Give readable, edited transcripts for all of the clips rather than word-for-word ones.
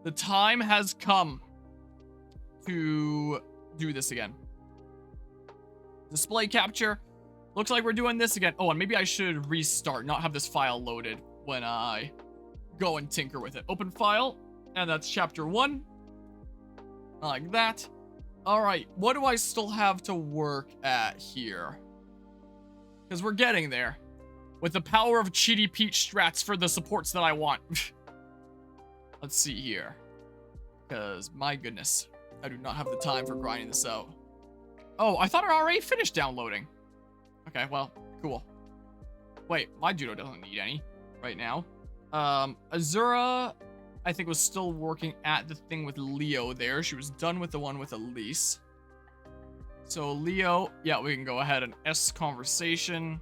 The time has come to do this again. Display capture. Looks like we're doing this again. Oh, and maybe I should restart, not have this file loaded when I go and tinker with it. Open file, and that's chapter 1. Like that. All right, what do I still have to work at here? Because we're getting there. With the power of Chitty Peach strats for the supports that I want. Let's see here. Because, my goodness, I do not have the time for grinding this out. Oh, I thought it already finished downloading. Okay, well, cool. Wait, my judo doesn't need any right now. Azura, I think, was still working at the thing with Leo there. She was done with the one with Elise. So, Leo, yeah, we can go ahead and S conversation.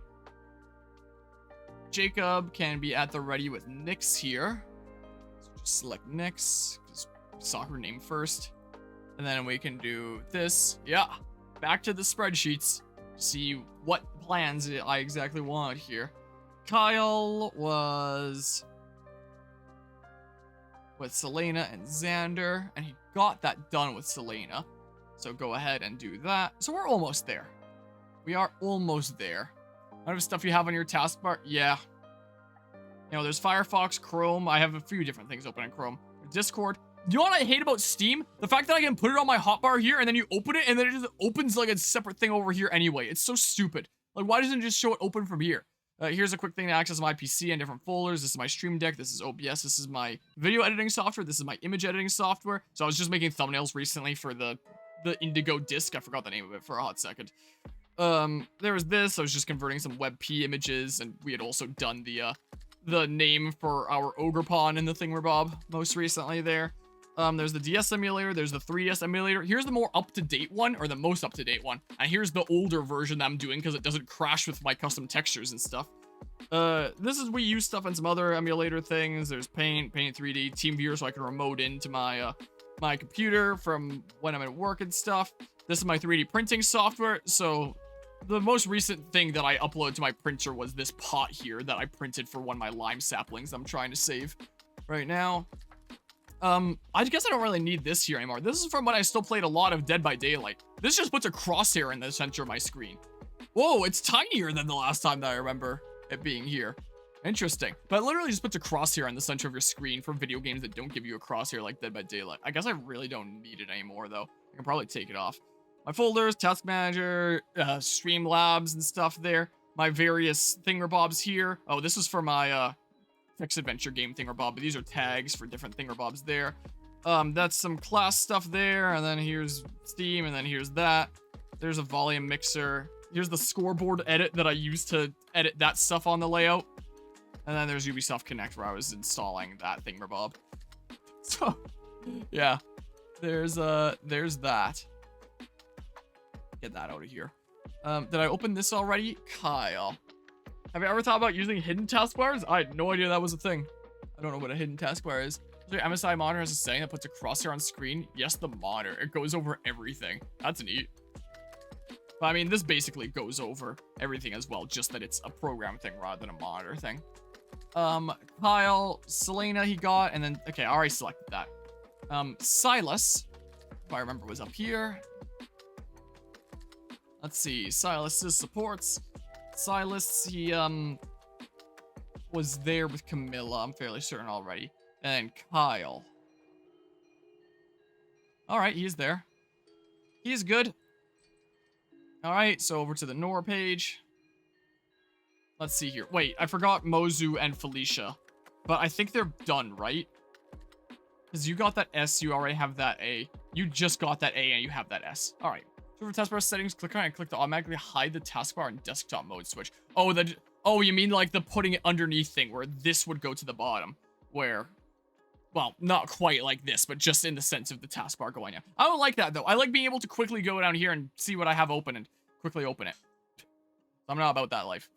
Jacob can be at the ready with Nyx here. So just select Nyx, because soccer name first. And then we can do this. Yeah, back to the spreadsheets. See what plans I exactly want here. Kyle was with Selena and Xander, and he got that done with Selena. So go ahead and do that. So we're almost there. We are almost there. What of stuff you have on your taskbar? Yeah. You know, there's Firefox, Chrome. I have a few different things open in Chrome. Discord. You know what I hate about Steam? The fact that I can put it on my hotbar here, and then you open it, and then it just opens like a separate thing over here anyway. It's so stupid. Like, why doesn't it just show it open from here? Here's a quick thing to access my PC and different folders. This is my Stream Deck. This is OBS. This is my video editing software. This is my image editing software. So I was just making thumbnails recently for the Indigo disc. I forgot the name of it for a hot second. There was this. I was just converting some WebP images, and we had also done the name for our Ogre Pawn in the Thingamabob most recently there. There's the DS emulator, there's the 3DS emulator. Here's the more up-to-date one, or the most up-to-date one. And here's the older version that I'm doing because it doesn't crash with my custom textures and stuff. This is Wii U stuff and some other emulator things. There's Paint 3D, TeamViewer, so I can remote into my my computer from when I'm at work and stuff. This is my 3D printing software, so the most recent thing that I uploaded to my printer was this pot here that I printed for one of my lime saplings I'm trying to save right now. I guess I don't really need this here anymore. This is from when I still played a lot of Dead by Daylight. This just puts a crosshair in the center of my screen. Whoa, it's tinier than the last time that I remember it being here. Interesting. But it literally just puts a crosshair in the center of your screen for video games that don't give you a crosshair like Dead by Daylight. I guess I really don't need it anymore, though. I can probably take it off. My folders, Task Manager, Streamlabs and stuff there. My various thingamabobs here. Oh, this is for my, text adventure game thingamabob, but these are tags for different thingamabobs there. That's some class stuff there, and then here's Steam, and then here's that. There's a volume mixer. Here's the scoreboard edit that I used to edit that stuff on the layout. And then there's Ubisoft Connect where I was installing that thingamabob. So, yeah. There's that. Get that out of here. Did I open this already? Kyle. Have you ever thought about using hidden taskbars? I had no idea that was a thing. I don't know what a hidden taskbar is. So your MSI monitor has a setting that puts a crosshair on screen. Yes, the monitor. It goes over everything. That's neat. But I mean, this basically goes over everything as well, just that it's a program thing rather than a monitor thing. Kyle, Selena he got, and then, okay, I already selected that. Silas, if I remember, was up here. Let's see, Silas's supports. Silas, he, was there with Camilla, I'm fairly certain already. And then Kyle. Alright, he's there. He's good. Alright, so over to the Nora page. Let's see here. Wait, I forgot Mozu and Felicia. But I think they're done, right? Because you got that S, you already have that A. You just got that A and you have that S. Alright. So for taskbar settings, click on it and click to automatically hide the taskbar and desktop mode switch. Oh, you mean like the putting it underneath thing where this would go to the bottom. Where, well, not quite like this, but just in the sense of the taskbar going in. I don't like that though. I like being able to quickly go down here and see what I have open and quickly open it. I'm not about that life.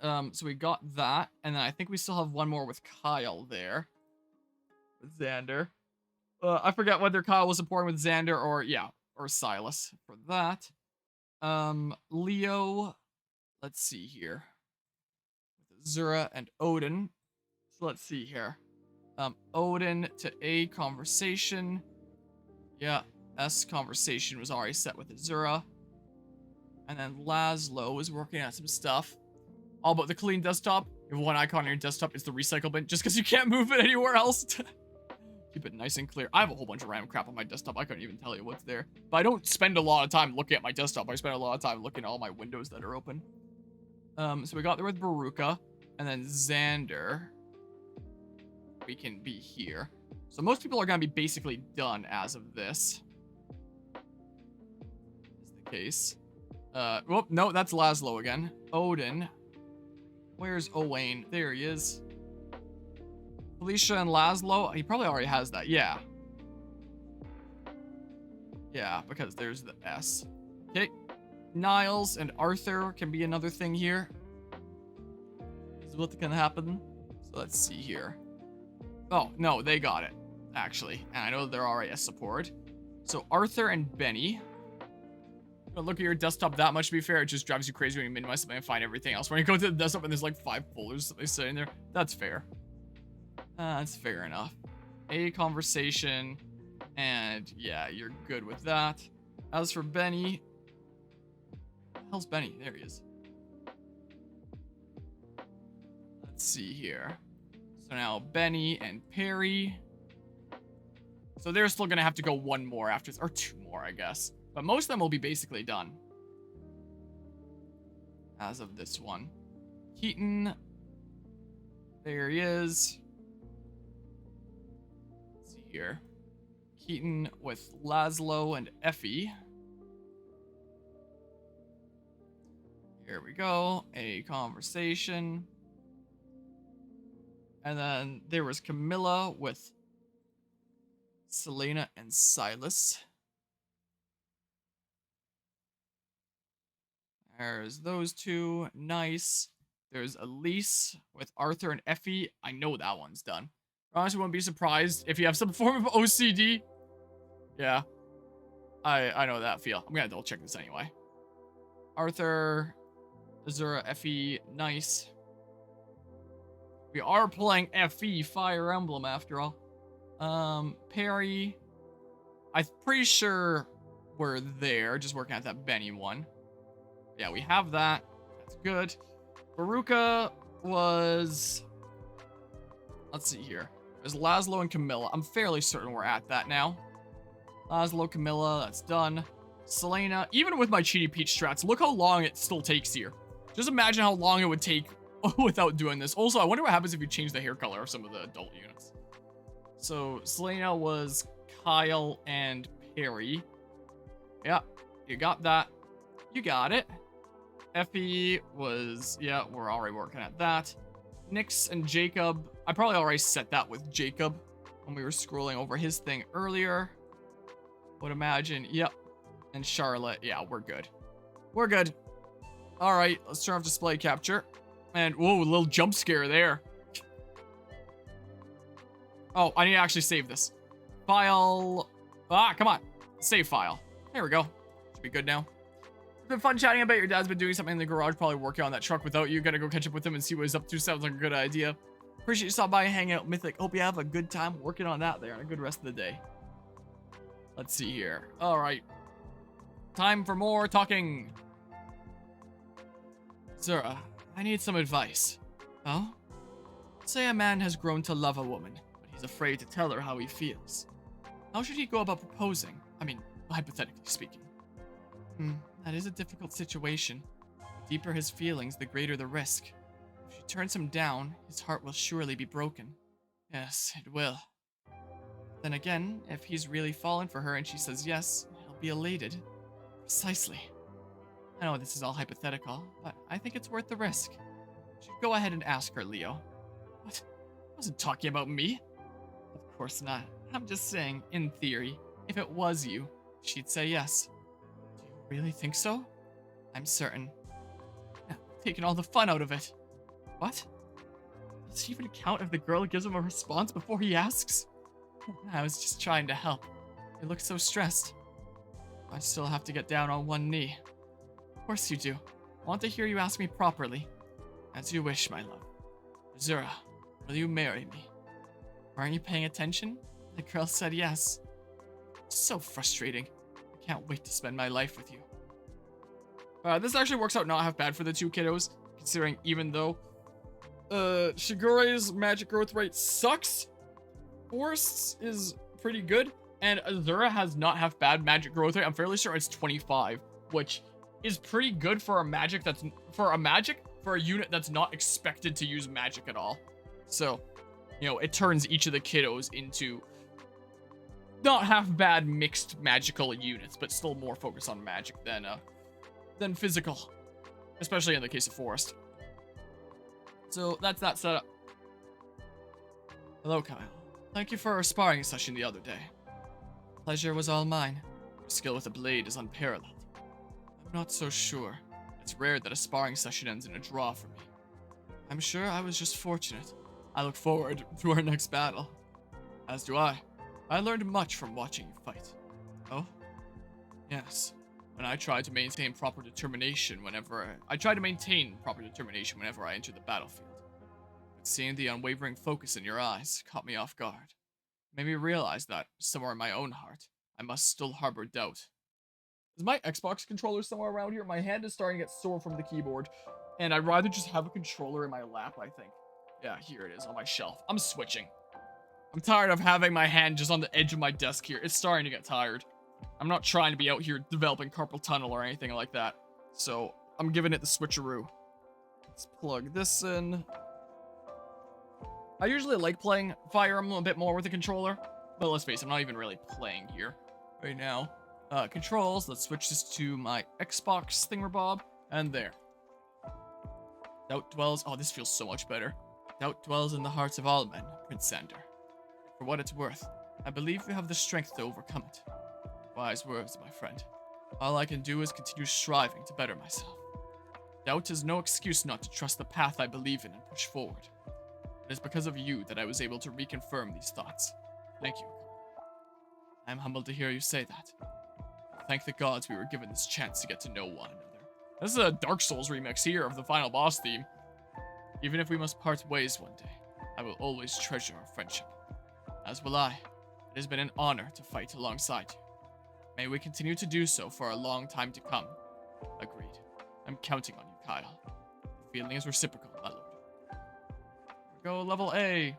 So we got that, and then I think we still have one more with Kyle there. With Xander. I forget whether Kyle was supporting with Xander or, yeah, or Silas for that. Leo, let's see here. With Zura and Odin. So let's see here. Odin to A conversation. Yeah, S conversation was already set with Azura. And then Laszlo is working on some stuff. All about the clean desktop. You have one icon on your desktop, it's the recycle bin, just because you can't move it anywhere else. Keep it nice and clear. I have a whole bunch of random crap on my desktop. I couldn't even tell you what's there. But I don't spend a lot of time looking at my desktop. I spend a lot of time looking at all my windows that are open. So we got there with Baruka. And then Xander. We can be here. So most people are going to be basically done as of this. Is the case. Whoop, no, that's Laszlo again. Odin. Where's Owain? There he is. Felicia and Laszlo. He probably already has that. Yeah. Yeah, because there's the S. Okay. Niles and Arthur can be another thing here. This is what's gonna happen. So let's see here. Oh, no, they got it. Actually. And I know they're already a support. So Arthur and Benny. Don't look at your desktop that much, to be fair. It just drives you crazy when you minimize something and find everything else. When you go to the desktop and there's like 5 folders something sitting there, that's fair. That's fair enough. A conversation. And yeah, you're good with that. As for Benny. Where the hell's Benny? There he is. Let's see here. So now Benny and Perry. So they're still going to have to go one more after, or 2 more, I guess. But most of them will be basically done. As of this one. Keaton. There he is. Let's see here. Keaton with Laszlo and Effie. Here we go. A conversation. And then there was Camilla with Selena and Silas. There's those 2. Nice. There's Elise with Arthur and Effie. I know that one's done. I honestly wouldn't be surprised if you have some form of OCD. Yeah. I know that feel. I'm gonna double check this anyway. Arthur, Azura, Effie. Nice. We are playing FE, Fire Emblem, after all. Perry. I'm pretty sure we're there. Just working at that Benny one. Yeah, we have that. That's good. Baruka was... Let's see here. There's Laszlo and Camilla. I'm fairly certain we're at that now. Laszlo, Camilla, that's done. Selena, even with my Cheaty Peach strats, look how long it still takes here. Just imagine how long it would take without doing this. Also, I wonder what happens if you change the hair color of some of the adult units. So, Selena was Kyle and Perry. Yeah, you got that. You got it. Effie was, yeah, we're already working at that. Nyx and Jacob, I probably already set that with Jacob when we were scrolling over his thing earlier. Would imagine, yep. And Charlotte, yeah, we're good. We're good. All right, let's turn off display capture. And, whoa, a little jump scare there. Oh, I need to actually save this. File. Ah, come on. Save file. There we go. Should be good now. It's been fun chatting about your dad's been doing something in the garage, probably working on that truck without you. Gotta go catch up with him and see what he's up to. Sounds like a good idea. Appreciate you stopping by and hanging out, Mythic. Hope you have a good time working on that there and a good rest of the day. Let's see here. All right. Time for more talking. Zura, I need some advice. Oh? Say a man has grown to love a woman, but he's afraid to tell her how he feels. How should he go about proposing? I mean, hypothetically speaking. That is a difficult situation. The deeper his feelings, the greater the risk. If she turns him down, his heart will surely be broken. Yes, it will. Then again, if he's really fallen for her and she says yes, he'll be elated. Precisely. I know this is all hypothetical, but I think it's worth the risk. You should go ahead and ask her, Leo. What? I wasn't talking about me. Of course not. I'm just saying, in theory, if it was you, she'd say yes. Do you really think so? I'm certain. Taking all the fun out of it. What? Does he even count if the girl gives him a response before he asks? I was just trying to help. He looked so stressed. I still have to get down on one knee. Of course you do. I want to hear you ask me properly. As you wish, my love. Azura, will you marry me? Aren't you paying attention? The girl said yes. So frustrating. I can't wait to spend my life with you. This actually works out not half bad for the two kiddos, considering even though Shigure's magic growth rate sucks, Forest's is pretty good, and Azura has not half bad magic growth rate. I'm fairly sure it's 25, which is pretty good for a magic that's for a unit that's not expected to use magic at all. So, you know, it turns each of the kiddos into not half bad mixed magical units, but still more focused on magic than physical, especially in the case of Forest. So that's that setup. Hello, Kyle. Thank you for our sparring session the other day. Pleasure was all mine. Your skill with a blade is unparalleled. I'm not so sure. It's rare that a sparring session ends in a draw for me. I'm sure I was just fortunate. I look forward to our next battle. As do I. I learned much from watching you fight. Oh? Yes. When I tried to maintain proper determination whenever I enter the battlefield. But seeing the unwavering focus in your eyes caught me off guard. Made me realize that, somewhere in my own heart, I must still harbor doubt. Is my Xbox controller somewhere around here? My hand is starting to get sore from the keyboard, and I'd rather just have a controller in my lap, I think. Yeah, here it is on my shelf. I'm switching. I'm tired of having my hand just on the edge of my desk here. It's starting to get tired. I'm not trying to be out here developing carpal tunnel or anything like that. So, I'm giving it the switcheroo. Let's plug this in. I usually like playing Fire Emblem a bit more with a controller, but let's face it, I'm not even really playing here right now. Controls, let's switch this to my Xbox thingamabob, and there. Doubt dwells, oh, this feels so much better. Doubt dwells in the hearts of all men, Prince Xander. For what it's worth, I believe you have the strength to overcome it. Wise words, my friend. All I can do is continue striving to better myself. Doubt is no excuse not to trust the path I believe in and push forward. It is because of you that I was able to reconfirm these thoughts. Thank you. I am humbled to hear you say that. Thank the gods we were given this chance to get to know one another. This is a Dark Souls remix here of the final boss theme. Even if we must part ways one day, I will always treasure our friendship. As will I. It has been an honor to fight alongside you. May we continue to do so for a long time to come. Agreed. I'm counting on you, Kyle. The feeling is reciprocal, my lord. Here we go, level A.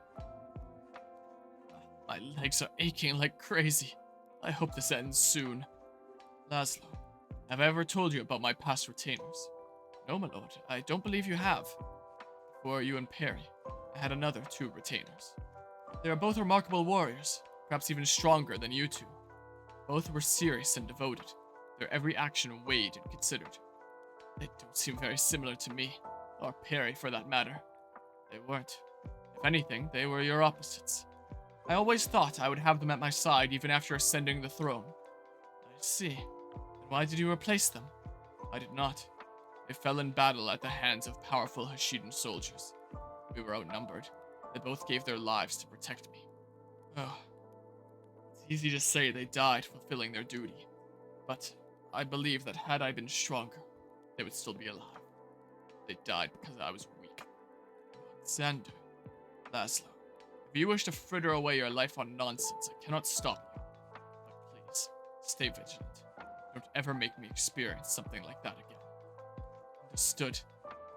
My legs are aching like crazy. I hope this ends soon. Laszlo, have I ever told you about my past retainers? No, my lord, I don't believe you have. Before you and Perry, I had another 2 retainers. They are both remarkable warriors, perhaps even stronger than you two. Both were serious and devoted, their every action weighed and considered. They don't seem very similar to me, or Perry for that matter. They weren't. If anything, they were your opposites. I always thought I would have them at my side even after ascending the throne. I see. Then why did you replace them? I did not. They fell in battle at the hands of powerful Hashiden soldiers. We were outnumbered. They both gave their lives to protect me. Oh, it's easy to say they died fulfilling their duty. But I believe that had I been stronger, they would still be alive. They died because I was weak. Xander, Laszlo, if you wish to fritter away your life on nonsense, I cannot stop you. But please, stay vigilant. Don't ever make me experience something like that again. Understood.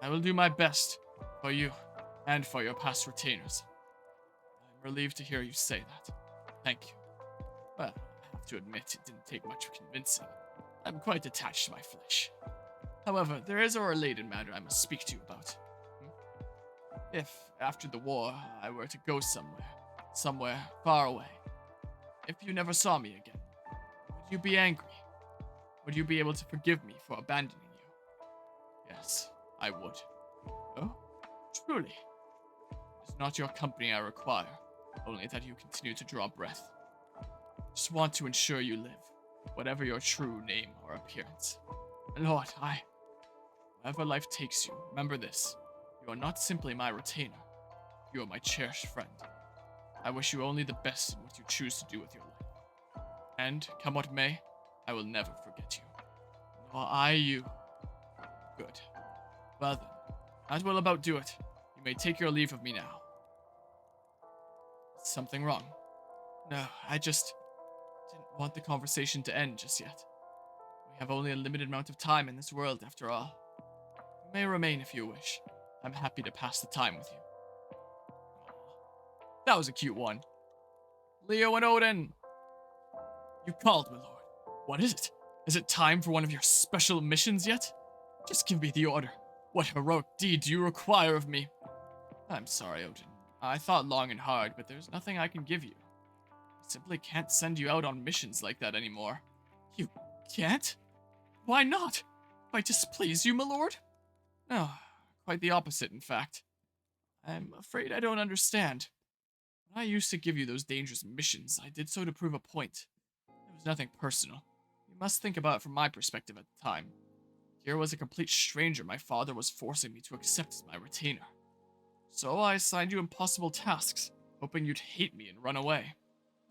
I will do my best for you and for your past retainers. I'm relieved to hear you say that. Thank you. Well, I have to admit it didn't take much convincing. I'm quite attached to my flesh. However, there is a related matter I must speak to you about. If, after the war, I were to go somewhere far away, if you never saw me again, would you be angry? Would you be able to forgive me for abandoning you? Yes, I would. Oh? Truly? It is not your company I require, only that you continue to draw breath. Just want to ensure you live, whatever your true name or appearance. Lord, wherever life takes you, remember this. You are not simply my retainer. You are my cherished friend. I wish you only the best in what you choose to do with your life. And, come what may, I will never forget you. Nor I you. Good. Well then, that will about do it. You may take your leave of me now. Something wrong? No, I just didn't want the conversation to end just yet. We have only a limited amount of time in this world, after all. You may remain if you wish. I'm happy to pass the time with you. Aww. That was a cute one. Leo and Odin! You called, my lord. What is it? Is it time for one of your special missions yet? Just give me the order. What heroic deed do you require of me? I'm sorry, Odin. I thought long and hard, but there's nothing I can give you. I simply can't send you out on missions like that anymore. You can't? Why not? I displease you, my lord? No, quite the opposite, in fact. I'm afraid I don't understand. When I used to give you those dangerous missions, I did so to prove a point. It was nothing personal. You must think about it from my perspective at the time. Here was a complete stranger my father was forcing me to accept as my retainer. So I assigned you impossible tasks, hoping you'd hate me and run away.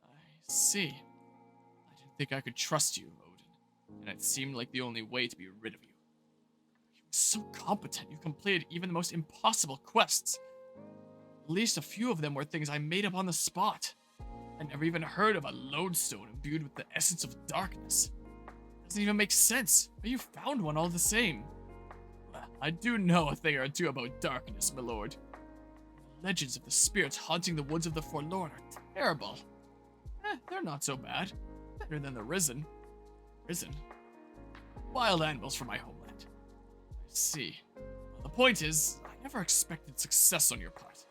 I see. I didn't think I could trust you, Odin, and it seemed like the only way to be rid of you. You were so competent, you completed even the most impossible quests. At least a few of them were things I made up on the spot. I never even heard of a lodestone imbued with the essence of darkness. It doesn't even make sense, but you found one all the same. Well, I do know a thing or two about darkness, my lord. The legends of the spirits haunting the woods of the forlorn are terrible. They're not so bad. Better than the risen. Risen? Wild animals from my homeland. I see. Well, the point is, I never expected success on your part.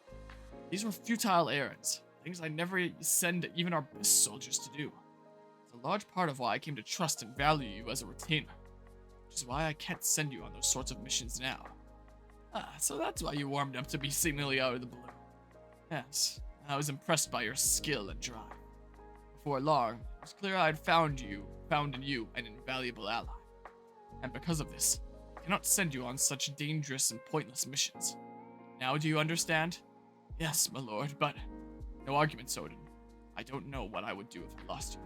These were futile errands, things I never send even our best soldiers to do. It's a large part of why I came to trust and value you as a retainer, which is why I can't send you on those sorts of missions now. So that's why you warmed up to me seemingly out of the blue. Yes, I was impressed by your skill and drive. Before long, it was clear I had found in you an invaluable ally. And because of this, I cannot send you on such dangerous and pointless missions. Now do you understand? Yes, my lord, but no arguments, Odin. I don't know what I would do if I lost you.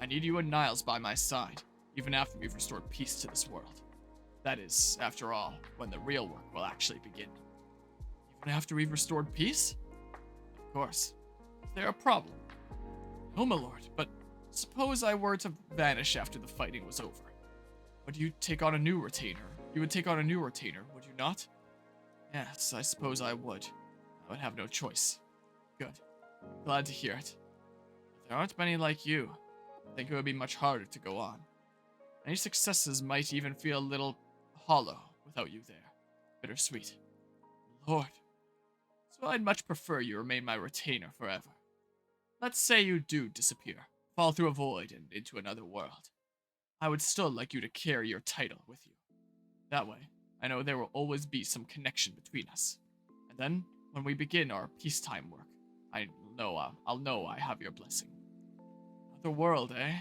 I need you and Niles by my side, even after we've restored peace to this world. That is, after all, when the real work will actually begin. Even after we've restored peace? Of course. Is there a problem? No, my lord, but suppose I were to vanish after the fighting was over. Would you take on a new retainer? You would take on a new retainer, would you not? Yes, I suppose I would. I would have no choice. Good. Glad to hear it. But there aren't many like you. I think it would be much harder to go on. Any successes might even feel a little hollow without you there. Bittersweet. Lord. So I'd much prefer you remain my retainer forever. Let's say you do disappear, fall through a void and into another world. I would still like you to carry your title with you. That way, I know there will always be some connection between us. And then, when we begin our peacetime work, I'll know I have your blessing. Another world, eh?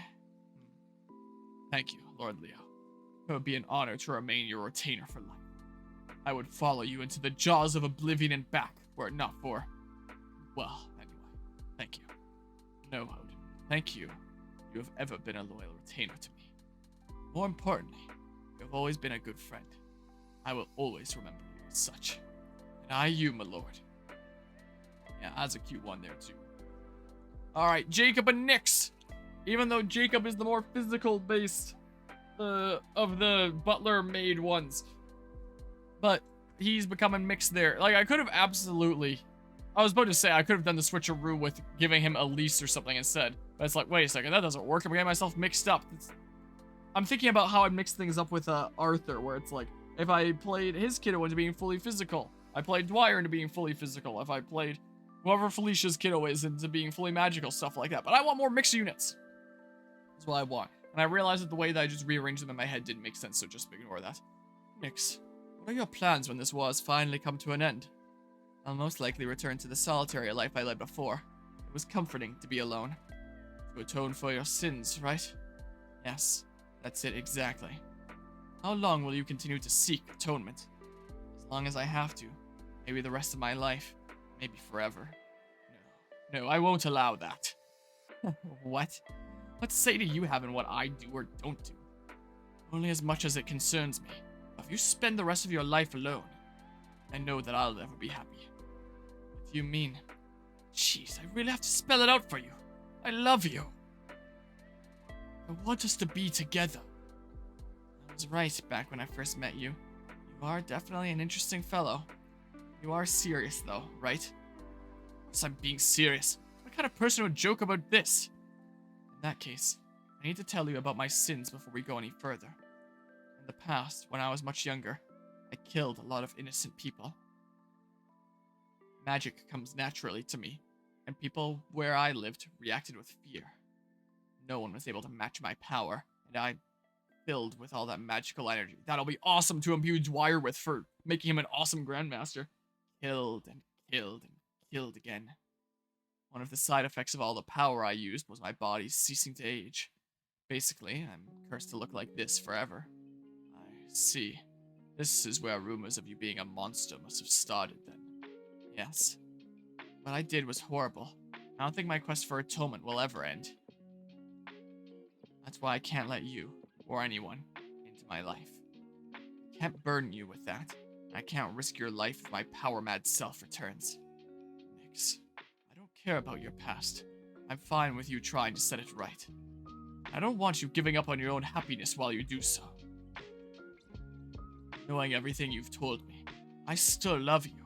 Thank you, Lord Leo. It would be an honor to remain your retainer for life. I would follow you into the jaws of oblivion and back, were it not for... Well, anyway, thank you. No, Odin, thank you. You have ever been a loyal retainer to me. More importantly, you have always been a good friend. I will always remember you as such. And I you, my lord. Yeah, that's a cute one there, too. Alright, Jacob and Nyx. Even though Jacob is the more physical based of the butler maid ones. But he's becoming mixed there. Like, I could have absolutely... I was about to say I could have done the switcheroo with giving him a lease or something instead. But it's like, wait a second, that doesn't work. I'm getting myself mixed up. I'm thinking about how I mix things up with Arthur, where it's like, if I played his kiddo into being fully physical, I played Dwyer into being fully physical. If I played whoever Felicia's kiddo is into being fully magical, stuff like that. But I want more mixed units. That's what I want. And I realized that the way that I just rearranged them in my head didn't make sense, so just ignore that. Nyx, what are your plans when this war has finally come to an end? I'll most likely return to the solitary life I led before. It was comforting to be alone. To atone for your sins, right? Yes, that's it exactly. How long will you continue to seek atonement? As long as I have to. Maybe the rest of my life. Maybe forever. No, I won't allow that. What? What say do you have in what I do or don't do? Only as much as it concerns me. If you spend the rest of your life alone, I know that I'll never be happy. What do you mean? Jeez, I really have to spell it out for you. I love you. I want us to be together. I was right back when I first met you. You are definitely an interesting fellow. You are serious though, right? Yes, I'm being serious. What kind of person would joke about this? In that case, I need to tell you about my sins before we go any further. In the past, when I was much younger, I killed a lot of innocent people. Magic comes naturally to me, and people where I lived reacted with fear. No one was able to match my power, and I filled with all that magical energy. That'll be awesome to imbue Dwyer with for making him an awesome Grandmaster. Killed and killed and killed again. One of the side effects of all the power I used was my body ceasing to age. Basically, I'm cursed to look like this forever. I see. This is where rumors of you being a monster must have started then. Yes. What I did was horrible. I don't think my quest for atonement will ever end. That's why I can't let you, or anyone, into my life. I can't burden you with that. I can't risk your life if my power-mad self returns. Nix, I don't care about your past. I'm fine with you trying to set it right. I don't want you giving up on your own happiness while you do so. Knowing everything you've told me, I still love you.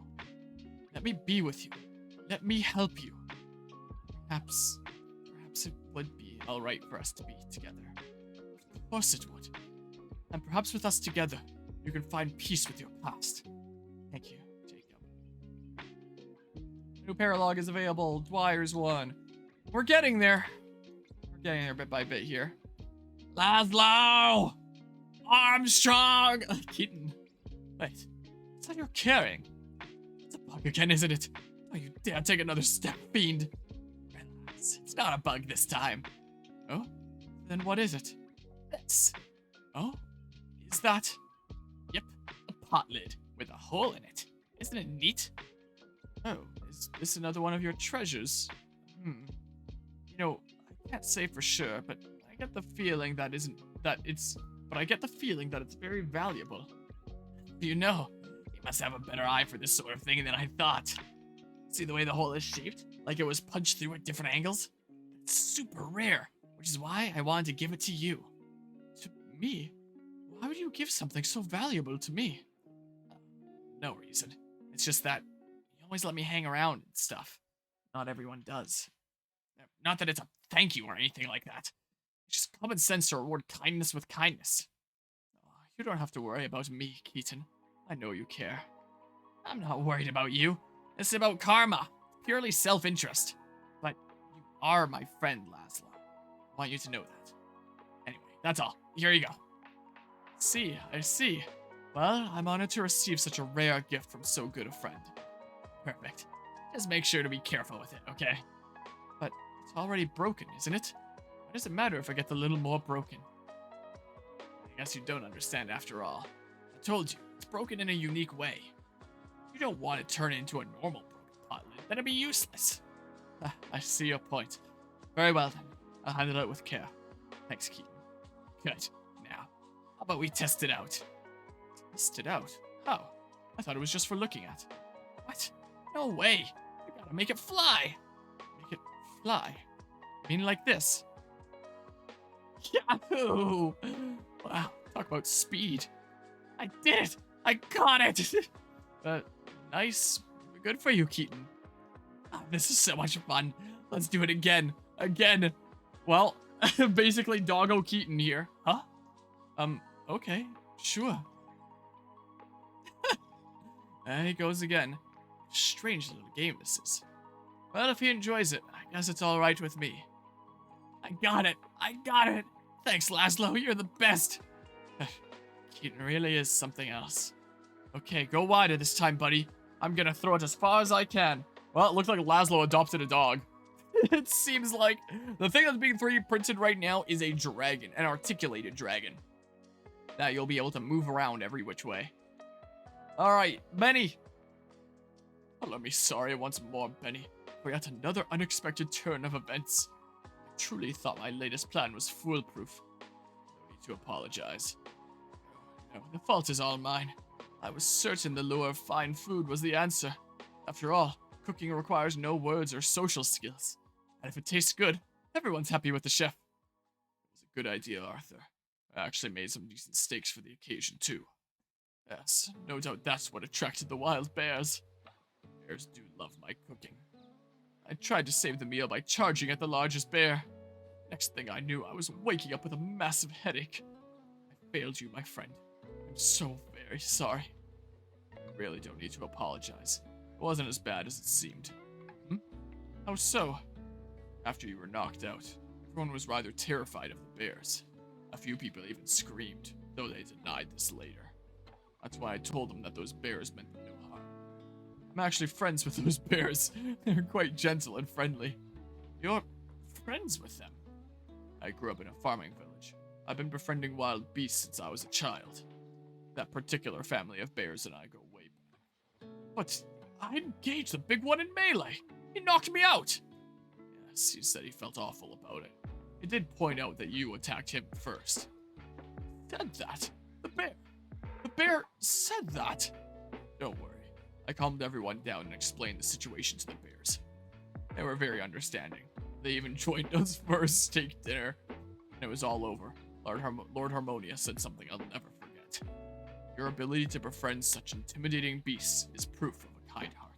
Let me be with you. Let me help you. Perhaps it would be alright for us to be together. Of course it would. And perhaps with us together, you can find peace with your past. Thank you, Jacob. New paralog is available. Dwyer's one. We're getting there. We're getting there bit by bit here. Laszlo! Armstrong! Keaton. Wait. It's not you're carrying. It's a bug again, isn't it? Don't you dare take another step, fiend. Relax. It's not a bug this time. Oh? Then what is it? This. Oh? Is that? Yep. A pot lid with a hole in it. Isn't it neat? Oh, is this another one of your treasures? You know, I can't say for sure, but I get the feeling that it's very valuable. You know, you must have a better eye for this sort of thing than I thought. See the way the hole is shaped? Like it was punched through at different angles? It's super rare, which is why I wanted to give it to you. To me? Why would you give something so valuable to me? No reason. It's just that you always let me hang around and stuff. Not everyone does. Not that it's a thank you or anything like that. It's just common sense to reward kindness with kindness. You don't have to worry about me, Keaton. I know you care. I'm not worried about you. It's about karma. Purely self-interest. But you are my friend, Laszlo. I want you to know that. Anyway, that's all. Here you go. I see. Well, I'm honored to receive such a rare gift from so good a friend. Perfect. Just make sure to be careful with it, okay? But it's already broken, isn't it? Why does it matter if I get a little more broken? I guess you don't understand after all. I told you, it's broken in a unique way. You don't want to turn it into a normal broken pot lid, then it'd be useless. I see your point. Very well then, I'll handle it with care. Thanks, Keaton. Good. Now, how about we test it out? Test it out? How? I thought it was just for looking at. What? No way! I gotta make it fly! Make it fly? I mean like this. Yahoo! Wow, talk about speed. I did it! I got it! Nice. Good for you, Keaton. This is so much fun. Let's do it again. Again. Well, basically Doggo Keaton here. Huh? Okay. Sure. There he goes again. Strange little game this is. Well, if he enjoys it, I guess it's alright with me. I got it! I got it! Thanks, Laszlo, you're the best! Keaton really is something else. Okay, go wider this time, buddy. I'm gonna throw it as far as I can. Well, it looks like Laszlo adopted a dog. It seems like the thing that's being 3D printed right now is a dragon, an articulated dragon. That you'll be able to move around every which way. Alright, Benny. Oh, let me sorry once more, Benny, for yet another unexpected turn of events. I truly thought my latest plan was foolproof. No need to apologize. No, the fault is all mine. I was certain the lure of fine food was the answer. After all, cooking requires no words or social skills. And if it tastes good, everyone's happy with the chef. It was a good idea, Arthur. I actually made some decent steaks for the occasion, too. Yes, no doubt that's what attracted the wild bears. Bears do love my cooking. I tried to save the meal by charging at the largest bear. Next thing I knew, I was waking up with a massive headache. I failed you, my friend. I'm so very sorry. You really don't need to apologize. It wasn't as bad as it seemed. How so? After you were knocked out, everyone was rather terrified of the bears. A few people even screamed, though they denied this later. That's why I told them that those bears meant them no harm. I'm actually friends with those bears. They're quite gentle and friendly. You're friends with them? I grew up in a farming village. I've been befriending wild beasts since I was a child. That particular family of bears and I go way back. But I engaged the big one in melee. He knocked me out. Yes, he said he felt awful about it. He did point out that you attacked him first. Said that? The bear said that? Don't worry. I calmed everyone down and explained the situation to the bears. They were very understanding. They even joined us for a steak dinner. And it was all over. Lord Harmonia said something I'll never forget. Your ability to befriend such intimidating beasts is proof of a kind heart.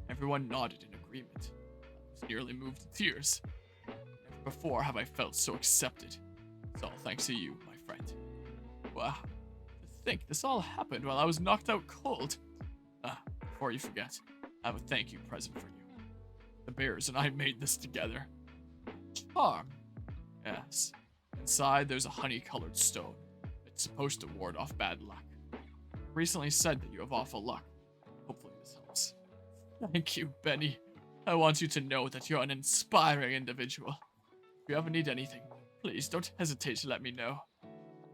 Everyone nodded in agreement. I was nearly moved to tears. Never before have I felt so accepted. It's all thanks to you, my friend. Wow. To think this all happened while I was knocked out cold. Before you forget, I have a thank you present for you. The bears and I made this together. Charm. Yes. Inside, there's a honey-colored stone. It's supposed to ward off bad luck. I recently said that you have awful luck. Hopefully this helps. Thank you, Benny. I want you to know that you're an inspiring individual. If you ever need anything, please don't hesitate to let me know.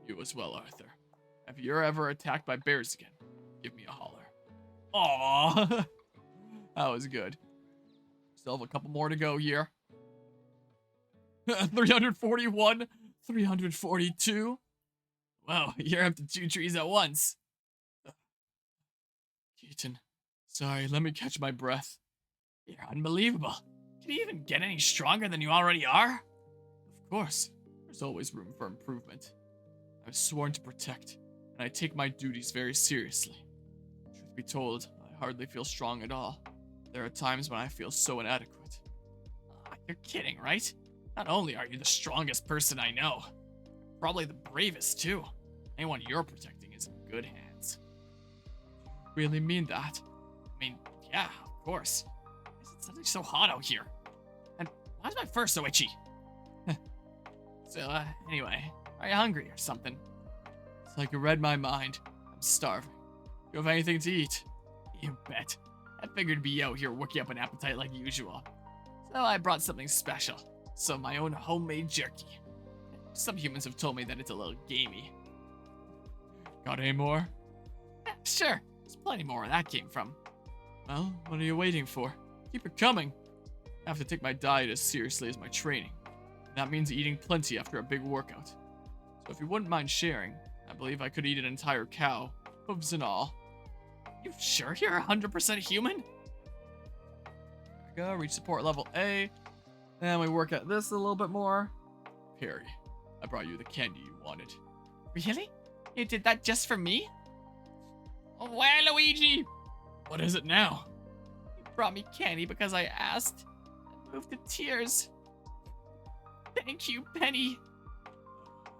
You as well, Arthur. If you're ever attacked by bears again, give me a holler. Aww. That was good. Still have a couple more to go here. 341, 342. Wow, you're up to 2 trees at once. Keaton, sorry, let me catch my breath. You're unbelievable. Can you even get any stronger than you already are? Of course, there's always room for improvement. I was sworn to protect, and I take my duties very seriously. Truth be told, I hardly feel strong at all. There are times when I feel so inadequate. You're kidding, right? Not only are you the strongest person I know, probably the bravest too. Anyone you're protecting is in good hands. Really mean that? I mean, yeah, of course. It's something so hot out here. And why is my fur so itchy? So, anyway, are you hungry or something? It's like you read my mind. I'm starving. You have anything to eat? You bet. I figured to be out here working up an appetite like usual. So I brought something special. Some of my own homemade jerky. Some humans have told me that it's a little gamey. Got any more? Sure. There's plenty more where that came from. Well, what are you waiting for? Keep it coming. I have to take my diet as seriously as my training. And that means eating plenty after a big workout. So if you wouldn't mind sharing, I believe I could eat an entire cow, hooves and all. You sure you're 100% human? There we go, reach support level A. And we work at this a little bit more. Perry, I brought you the candy you wanted. Really? You did that just for me? Oh, Waluigi! What is it now? You brought me candy because I asked. I moved to tears. Thank you, Penny.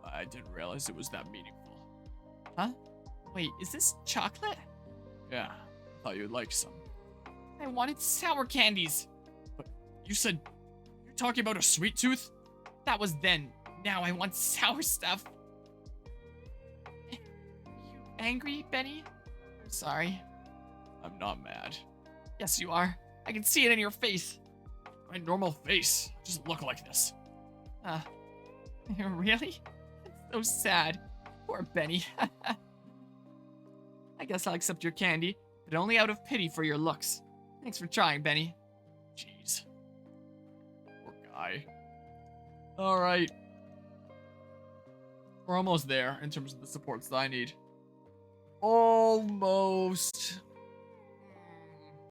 I didn't realize it was that meaningful. Huh? Wait, is this chocolate? Yeah, I thought you'd like some. I wanted sour candies. But you said you're talking about a sweet tooth? That was then. Now I want sour stuff. You angry, Benny? I'm sorry. I'm not mad. Yes, you are. I can see it in your face. My normal face doesn't look like this. Really? That's so sad. Poor Benny. I guess I'll accept your candy, but only out of pity for your looks. Thanks for trying, Benny. Jeez. Poor guy. Alright. We're almost there in terms of the supports that I need. Almost.